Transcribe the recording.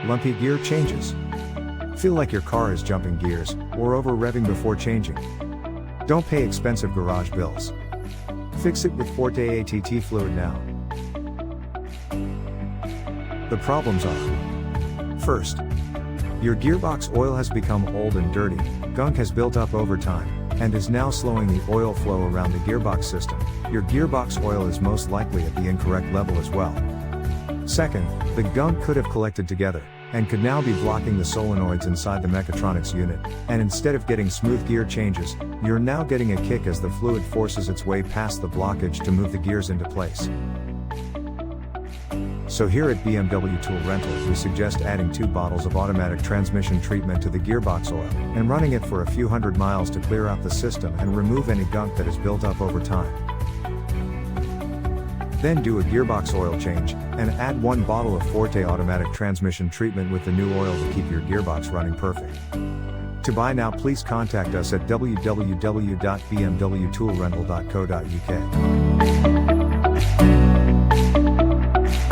Lumpy Gear Changes. Feel like your car is jumping gears, or over-revving before changing? Don't pay expensive garage bills. Fix it with Forte ATT fluid now. The problems are: first, your gearbox oil has become old and dirty, gunk has built up over time, and is now slowing the oil flow around the gearbox system. Your gearbox oil is most likely at the incorrect level as well. Second, the gunk could have collected together, and could now be blocking the solenoids inside the mechatronics unit, and instead of getting smooth gear changes, you're now getting a kick as the fluid forces its way past the blockage to move the gears into place. So here at BMW Tool Rental, we suggest adding 2 bottles of automatic transmission treatment to the gearbox oil, and running it for a few hundred miles to clear out the system and remove any gunk that has built up over time. Then do a gearbox oil change, and add 1 bottle of Forte automatic transmission treatment with the new oil to keep your gearbox running perfect. To buy now, please contact us at www.bmwtoolrental.co.uk.